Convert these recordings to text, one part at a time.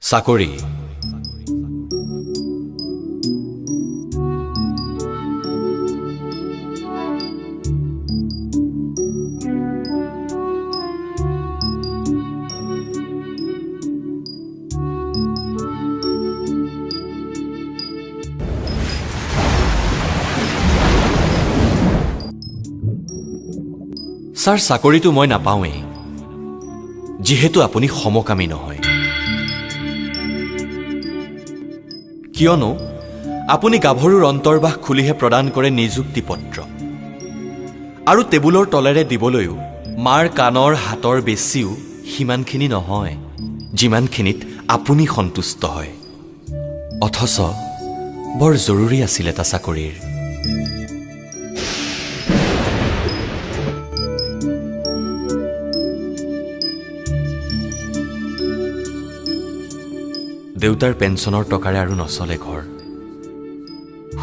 চাকৰি ছাৰ চাকৰিটো মই নাপাওঁৱেই যিহেতু আপুনি সমকামী নহয় কিয়নো আপুনি গাভৰুৰ অন্তৰ্বাস খুলিহে প্ৰদান কৰে নিযুক্তি পত্ৰ আৰু টেবুলৰ তলেৰে দিবলৈও মাৰ কাণৰ হাতৰ বেছিও সিমানখিনি নহয় যিমানখিনিত আপুনি সন্তুষ্ট হয় অথচ বৰ জৰুৰী আছিল এটা চাকৰিৰ দেউতাৰ পেঞ্চনৰ টকাৰে আৰু নচলে ঘৰ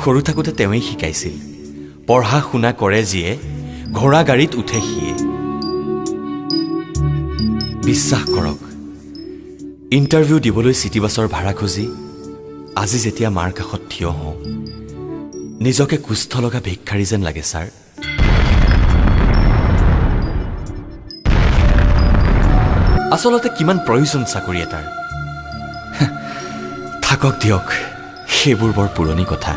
সৰু থাকোঁতে তেওঁই শিকাইছিল পঢ়া শুনা কৰে যিয়ে ঘোঁৰা গাড়ীত উঠে সিয়ে বিশ্বাস কৰক ইণ্টাৰভিউ দিবলৈ চিটিবাছৰ ভাড়া খুজি আজি যেতিয়া মাৰ কাষত থিয় হওঁ নিজকে কুষ্ঠ লগা ভিক্ষাৰী যেন লাগে ছাৰ আচলতে কিমান প্ৰয়োজন চাকৰি এটাৰ থাকক দিয়ক সেইবোৰ বৰ পুৰণি কথা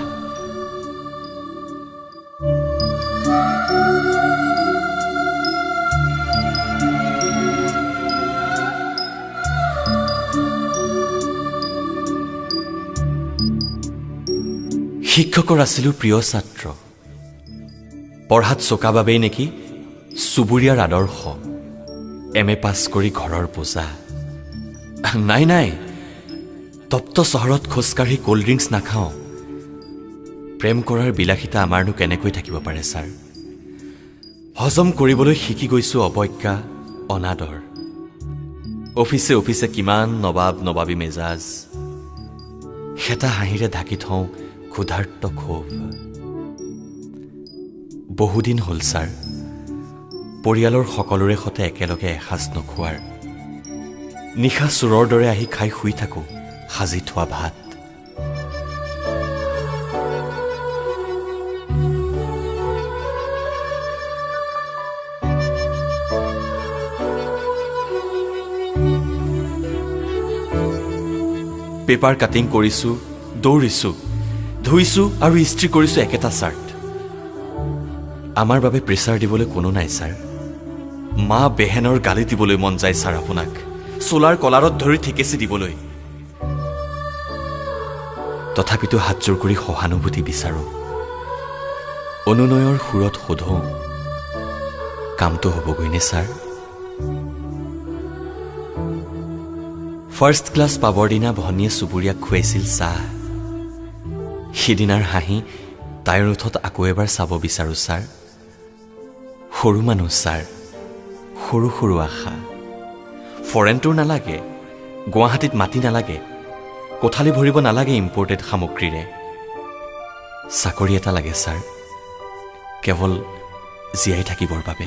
শিক্ষকৰ আছিলো প্ৰিয় ছাত্ৰ পঢ়াত চোকা বাবেই নেকি চুবুৰীয়াৰ আদৰ্শ MA পাছ কৰি ঘৰৰ পূজা নাই নাই তপ্ত চহৰত খোজকাঢ়ি কোল্ড ড্ৰিংকছ নাখাওঁ প্ৰেম কৰাৰ বিলাসিতা আমাৰনো কেনেকৈ থাকিব পাৰে ছাৰ হজম কৰিবলৈ শিকি গৈছো অৱজ্ঞা অনাদৰ অফিচে অফিচে কিমান নবাবী মেজাজ হেতা হাঁহিৰে ঢাকি থওঁ ক্ষুধাৰ্ত ক্ষোভ বহুদিন হ'ল ছাৰ পৰিয়ালৰ সকলোৰে সৈতে একেলগে এসাঁজ নোখোৱাৰ নিশা চোৰৰ দৰে আহি খাই শুই থাকোঁ সাজি থোৱা ভাত পেপাৰ কাটিং কৰিছো দৌৰিছো ধুইছো আৰু ইস্ত্ৰি কৰিছো একেটা চাৰ্ট আমাৰ বাবে প্ৰেছাৰ দিবলৈ কোনো নাই ছাৰ মা বেহেনৰ গালি দিবলৈ মন যায় ছাৰ আপোনাক চোলাৰ কলাৰত ধৰি ঠেকেচি দিবলৈ তথাপিতো হাতজোৰ কৰি সহানুভূতি বিচাৰো অনুনয়ৰ সুৰত সোধো কামটো হ'বগৈনে ছাৰ ফাৰ্ষ্ট ক্লাছ পাবৰ দিনা ভনীয়ে চুবুৰীয়াক খুৱাইছিল চাহ সিদিনাৰ হাঁহি তাইৰ ওঠত আকৌ এবাৰ চাব বিচাৰো ছাৰ সৰু মানুহ ছাৰ সৰু সৰু আশা ফৰেনটোৰ নালাগে গুৱাহাটীত মাটি নালাগে কোঠালি ভৰিব নালাগে ইম্পৰ্টেড সামগ্ৰীৰে চাকৰি এটা লাগে ছাৰ কেৱল জীয়াই থাকিবৰ বাবে